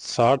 7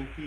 MP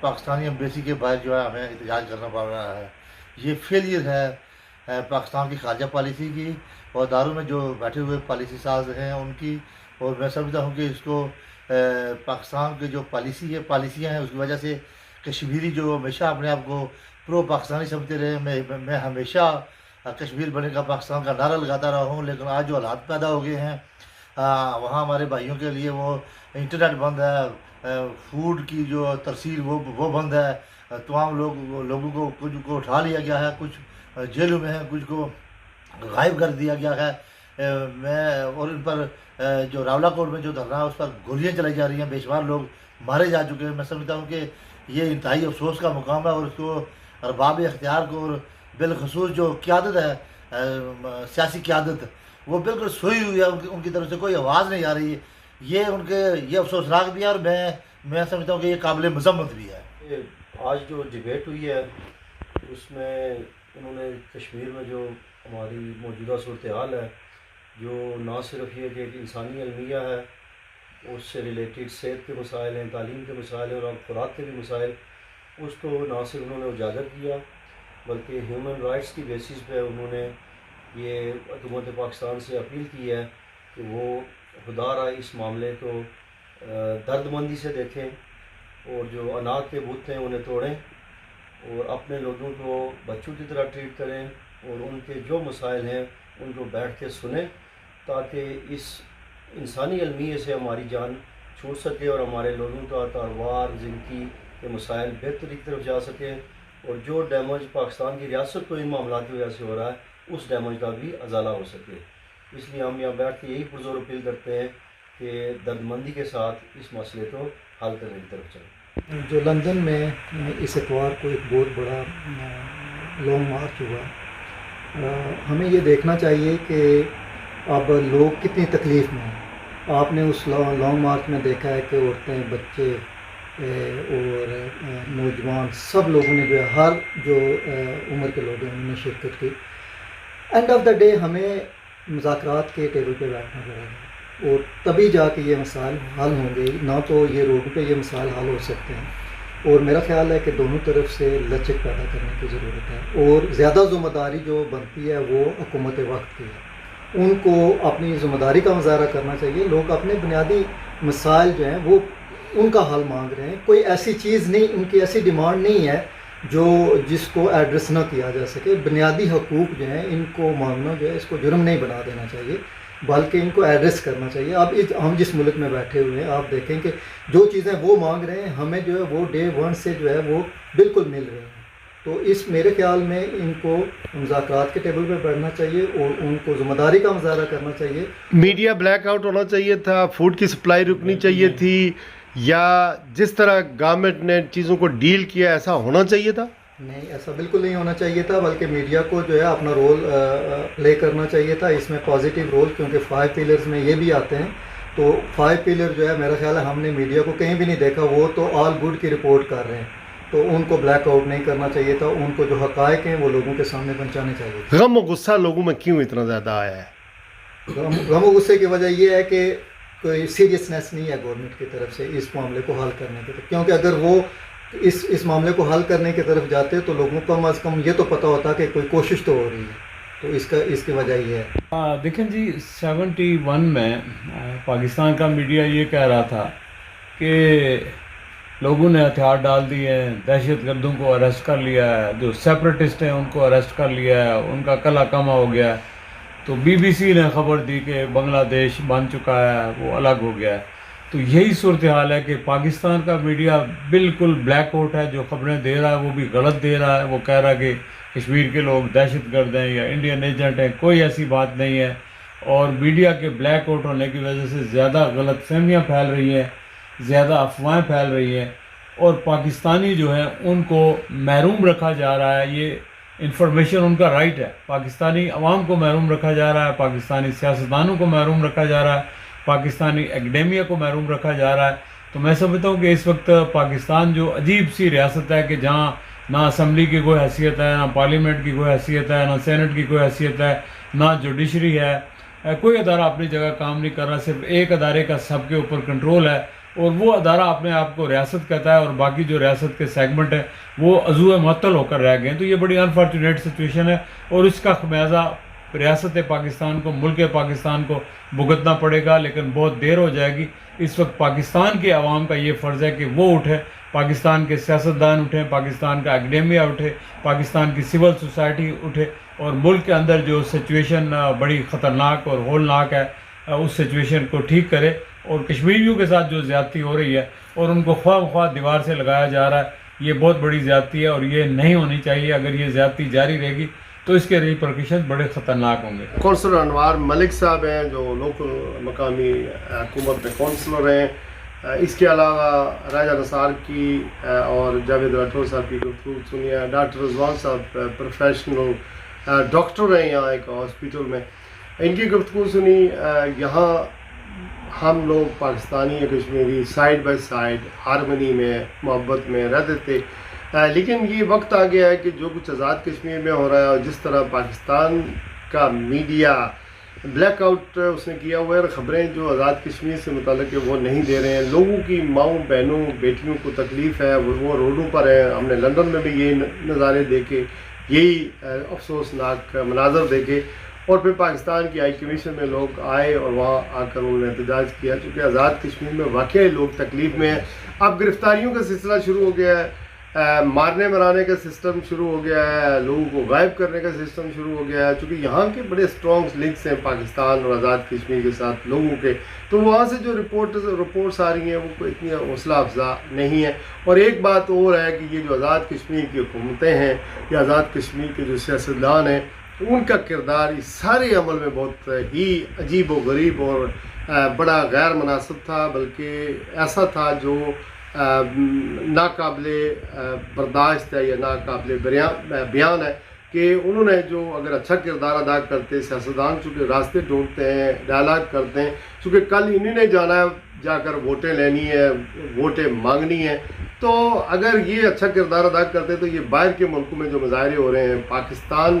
Pakistani embassy کے باہر جو ہے ہمیں احتجاج کرنا پڑ رہا ہے. یہ فیلئر ہے پاکستان کی خارجہ پالیسی کی اور داروں میں جو بیٹھے ہوئے پالیسی ساز ہیں ان کی. اور میں سمجھتا ہوں کہ اس کو پاکستان کی جو پالیسیاں ہیں اس کی وجہ سے کشمیری جو ہمیشہ اپنے آپ کو پرو پاکستانی سمجھتے رہے. میں ہمیشہ کشمیر بنے گا پاکستان کا نعرہ لگاتا رہا ہوں. لیکن آج جو حالات پیدا ہو گئے ہیں وہاں ہمارے بھائیوں کے لیے وہ انٹرنیٹ بند ہے, فوڈ کی جو ترسیل وہ بند ہے, تمام لوگوں کو کچھ کو اٹھا لیا گیا ہے, کچھ جیلوں میں ہیں, کچھ کو غائب کر دیا گیا ہے. اور ان پر جو راولہ کوٹ میں جو دھرنا ہے اس پر گولیاں چلائی جا رہی ہیں, بے شمار لوگ مارے جا چکے ہیں. میں سمجھتا ہوں کہ یہ انتہائی افسوس کا مقام ہے اور اس کو ارباب اختیار کو اور بالخصوص جو قیادت ہے سیاسی قیادت وہ بالکل سوئی ہوئی ہے, ان کی طرف سے کوئی آواز نہیں آ رہی ہے. یہ افسوسناک بھی ہے اور میں سمجھتا ہوں کہ یہ قابل مذمت بھی ہے. آج جو ڈبیٹ ہوئی ہے اس میں انہوں نے کشمیر میں جو ہماری موجودہ صورتحال ہے, جو نہ صرف یہ کہ ایک انسانی المیہ ہے, اس سے ریلیٹڈ صحت کے مسائل ہیں, تعلیم کے مسائل ہیں اور خوراک کے بھی مسائل, اس کو نہ صرف انہوں نے اجاگر کیا بلکہ ہیومن رائٹس کی بیسس پہ انہوں نے یہ حکومت پاکستان سے اپیل کی ہے کہ وہ خدا را اس معاملے کو درد مندی سے دیکھیں اور جو اناج کے بت ہیں انہیں توڑیں اور اپنے لوگوں کو بچوں کی طرح ٹریٹ کریں اور ان کے جو مسائل ہیں ان کو بیٹھ کے سنیں تاکہ اس انسانی المیے سے ہماری جان چھوٹ سکے اور ہمارے لوگوں کا کاروبار زندگی کے مسائل بہتری کی طرف جا سکیں اور جو ڈیمیج پاکستان کی ریاست کو ان معاملات کی وجہ سے ہو رہا ہے اس ڈیمیج کا بھی ازالہ ہو سکے. اس لیے ہم یہاں بیٹھ کے یہی پرزور اپیل کرتے ہیں کہ درد مندی کے ساتھ اس مسئلے کو حل کرنے کی طرف چلیں. جو لندن میں اس اتوار کو ایک بہت بڑا لانگ مارچ ہوا, ہمیں یہ دیکھنا چاہیے کہ اب لوگ کتنی تکلیف میں ہیں. آپ نے اس لانگ مارچ میں دیکھا ہے کہ عورتیں, بچے اور نوجوان سب لوگوں نے جو ہے ہر جو عمر کے لوگ ہیں انہوں نے شرکت کی. اینڈ آف دا ڈے ہمیں مذاکرات کے ٹیبل پہ بیٹھنا پڑے گا اور تبھی جا کے یہ مسائل حل ہوں گے, نہ تو یہ روڈ پہ یہ مسائل حل ہو سکتے ہیں. اور میرا خیال ہے کہ دونوں طرف سے لچک پیدا کرنے کی ضرورت ہے اور زیادہ ذمہ داری جو بنتی ہے وہ حکومت وقت کی ہے. ان کو اپنی ذمہ داری کا مظاہرہ کرنا چاہیے. لوگ اپنے بنیادی مسائل جو ہیں وہ ان کا حل مانگ رہے ہیں. کوئی ایسی چیز نہیں, ان کی ایسی ڈیمانڈ نہیں ہے جس کو ایڈریس نہ کیا جا سکے. بنیادی حقوق جو ہیں ان کو مانگنا جو ہے اس کو جرم نہیں بنا دینا چاہیے بلکہ ان کو ایڈریس کرنا چاہیے. اب ہم جس ملک میں بیٹھے ہوئے ہیں آپ دیکھیں کہ جو چیزیں وہ مانگ رہے ہیں ہمیں جو ہے وہ ڈے ون سے جو ہے وہ بالکل مل رہے ہیں. تو اس میرے خیال میں ان کو مذاکرات کے ٹیبل پہ بیٹھنا چاہیے اور ان کو ذمہ داری کا مظاہرہ کرنا چاہیے. میڈیا بلیک آؤٹ ہونا چاہیے تھا, فوڈ کی سپلائی رکنی چاہیے تھی, یا جس طرح گورنمنٹ نے چیزوں کو ڈیل کیا ایسا ہونا چاہیے تھا؟ نہیں, ایسا بالکل نہیں ہونا چاہیے تھا بلکہ میڈیا کو جو ہے اپنا رول پلے کرنا چاہیے تھا اس میں پازیٹیو رول, کیونکہ 5 پیلرز میں یہ بھی آتے ہیں. تو 5 پیلر جو ہے میرا خیال ہے ہم نے میڈیا کو کہیں بھی نہیں دیکھا, وہ تو آل گڈ کی رپورٹ کر رہے ہیں. تو ان کو بلیک آؤٹ نہیں کرنا چاہیے تھا, ان کو جو حقائق ہیں وہ لوگوں کے سامنے پہنچانے چاہیے تھے. غم و غصہ لوگوں میں کیوں اتنا زیادہ آیا ہے؟ غم و غصے کی وجہ یہ ہے کہ کوئی سیریسنیس نہیں ہے گورنمنٹ کی طرف سے اس معاملے کو حل کرنے کی طرف, کیونکہ اگر وہ اس معاملے کو حل کرنے کی طرف جاتے تو لوگوں کو کم از کم یہ تو پتہ ہوتا کہ کوئی کوشش تو ہو رہی ہے. تو اس کی وجہ یہ ہے. دیکھیں جی 71 میں پاکستان کا میڈیا یہ کہہ رہا تھا کہ لوگوں نے ہتھیار ڈال دیے ہیں, دہشت گردوں کو اریسٹ کر لیا ہے, جو سیپریٹسٹ ہیں ان کو اریسٹ کر لیا ہے, ان کا کلا کما ہو گیا ہے. تو BBC نے خبر دی کہ بنگلہ دیش بن چکا ہے, وہ الگ ہو گیا ہے. تو یہی صورتحال ہے کہ پاکستان کا میڈیا بالکل بلیک آؤٹ ہے. جو خبریں دے رہا ہے وہ بھی غلط دے رہا ہے. وہ کہہ رہا ہے کہ کشمیر کے لوگ دہشت گرد ہیں یا انڈین ایجنٹ ہیں, کوئی ایسی بات نہیں ہے. اور میڈیا کے بلیک آؤٹ ہونے کی وجہ سے زیادہ غلط فہمیاں پھیل رہی ہیں, زیادہ افواہیں پھیل رہی ہیں اور پاکستانی جو ہیں ان کو محروم رکھا جا رہا ہے. یہ انفارمیشن ان کا رائٹ ہے. پاکستانی عوام کو محروم رکھا جا رہا ہے, پاکستانی سیاستدانوں کو محروم رکھا جا رہا ہے, پاکستانی اکیڈیمیا کو محروم رکھا جا رہا ہے. تو میں سمجھتا ہوں کہ اس وقت پاکستان جو عجیب سی ریاست ہے کہ جہاں نہ اسمبلی کی کوئی حیثیت ہے, نہ پارلیمنٹ کی کوئی حیثیت ہے, نہ سینٹ کی کوئی حیثیت ہے, نہ جوڈیشری ہے, کوئی ادارہ اپنی جگہ کام نہیں کر رہا. صرف ایک ادارے کا سب کے اوپر کنٹرول ہے اور وہ ادارہ اپنے آپ کو ریاست کہتا ہے اور باقی جو ریاست کے سیگمنٹ ہیں وہ عضو معطل ہو کر رہ گئے ہیں. تو یہ بڑی انفارچونیٹ سچویشن ہے اور اس کا خمیازہ ریاست پاکستان کو، ملک پاکستان کو بھگتنا پڑے گا، لیکن بہت دیر ہو جائے گی. اس وقت پاکستان کے عوام کا یہ فرض ہے کہ وہ اٹھے، پاکستان کے سیاستدان اٹھیں، پاکستان کا اکیڈیمیا اٹھے، پاکستان کی سول سوسائٹی اٹھے اور ملک کے اندر جو سچویشن بڑی خطرناک اور ہولناک ہے اس سچویشن کو ٹھیک کرے. اور کشمیریوں کے ساتھ جو زیادتی ہو رہی ہے اور ان کو خواہ مخواہ دیوار سے لگایا جا رہا ہے، یہ بہت بڑی زیادتی ہے اور یہ نہیں ہونی چاہیے. اگر یہ زیادتی جاری رہے گی تو اس کے ریپرکشن بڑے خطرناک ہوں گے. کونسلر انوار ملک صاحب ہیں جو لوکل مقامی حکومت میں کونسلر ہیں. اس کے علاوہ راجہ نثار کی اور جاوید راٹھور صاحب کی گفتگو سنی ہے. ڈاکٹر رضوان صاحب پروفیشنل ڈاکٹر ہیں یہاں ایک ہاسپٹل میں، ان کی گفتگو سنی. یہاں ہم لوگ پاکستانی یا Kashmiri side by side harmony میں محبت میں رہتے تھے، لیکن یہ وقت آ گیا ہے کہ جو کچھ آزاد کشمیر میں ہو رہا ہے اور جس طرح پاکستان کا میڈیا بلیک آؤٹ اس نے کیا ہوا ہے، خبریں جو آزاد کشمیر سے متعلق ہے وہ نہیں دے رہے ہیں. لوگوں کی ماؤں بہنوں بیٹیوں کو تکلیف ہے، وہ روڈوں پر ہیں. ہم نے لندن میں بھی یہی نظارے دیکھے، یہی افسوسناک مناظر دیکھے. اور پھر پاکستان کی ہائی کمیشن میں لوگ آئے اور وہاں آ کر انہوں نے احتجاج کیا، چونکہ آزاد کشمیر میں واقعی لوگ تکلیف میں ہیں. اب گرفتاریوں کا سلسلہ شروع ہو گیا ہے، مارنے مرانے کا سسٹم شروع ہو گیا ہے، لوگوں کو غائب کرنے کا سسٹم شروع ہو گیا ہے. چونکہ یہاں کے بڑے اسٹرانگ لنکس ہیں پاکستان اور آزاد کشمیر کے ساتھ لوگوں کے، تو وہاں سے جو رپورٹس آ رہی ہیں وہ کوئی اتنی حوصلہ افزا نہیں ہے. اور ایک بات اور ہے کہ یہ جو آزاد کشمیر کی حکومتیں ہیں یا آزاد کشمیر کے جو سیاستدان ہیں، ان کا کردار اس سارے عمل میں بہت ہی عجیب و غریب اور بڑا غیر مناسب تھا، بلکہ ایسا تھا جو ناقابل برداشت ہے یا ناقابل بیان ہے. کہ انہوں نے جو اگر اچھا کردار ادا کرتے، سیاستدان چونکہ راستے ڈھونڈتے ہیں، ڈائلاگ کرتے ہیں، چونکہ کل انہی نے جانا ہے جا کر ووٹیں لینی ہے، ووٹیں مانگنی ہیں، تو اگر یہ اچھا کردار ادا کرتے تو یہ باہر کے ملکوں میں جو مظاہرے ہو رہے ہیں پاکستان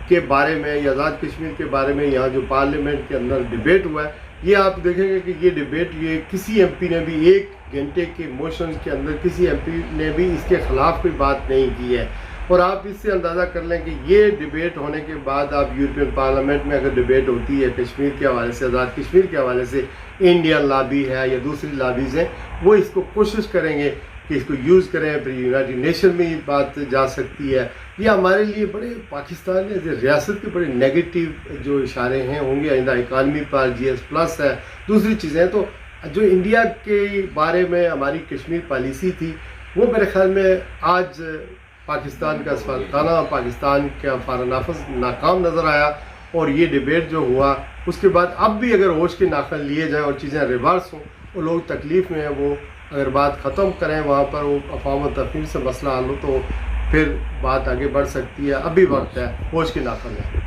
کے بارے میں یا آزاد کشمیر کے بارے میں، یہاں جو پارلیمنٹ کے اندر ڈیبیٹ ہوا ہے، یہ آپ دیکھیں گے کہ یہ ڈیبیٹ یہ کسی ایم پی نے بھی 1 گھنٹے کے موشنز کے اندر کسی ایم پی نے بھی اس کے خلاف کوئی بات نہیں کی ہے. اور آپ اس سے اندازہ کر لیں کہ یہ ڈیبیٹ ہونے کے بعد آپ یورپین پارلیمنٹ میں اگر ڈیبیٹ ہوتی ہے کشمیر کے حوالے سے، آزاد کشمیر کے حوالے سے، انڈین لابی ہے یا دوسری لابیز ہیں، وہ اس کو کوشش کریں گے کہ اس کو یوز کریں. پھر یونائٹڈ نیشن میں یہ بات جا سکتی ہے. یہ ہمارے لیے بڑے پاکستان میں ریاست کے بڑے نیگیٹو جو اشارے ہیں ہوں گے آئندہ اکانومی پر. GS+ ہے، دوسری چیزیں. تو جو انڈیا کے بارے میں ہماری کشمیر پالیسی تھی وہ میرے خیال میں آج پاکستان کا سفارتخانہ، پاکستان کا فارنافذ ناکام نظر آیا. اور یہ ڈیبیٹ جو ہوا اس کے بعد اب بھی اگر ہوش کے ناخن لیے جائیں اور چیزیں ریورس ہوں اور لوگ تکلیف میں ہیں، وہ اگر بات ختم کریں وہاں پر، وہ افہام و تفہیم سے مسئلہ حل ہو تو پھر بات آگے بڑھ سکتی ہے. اب بھی وقت ہے، ہوش کے ناخن ہے.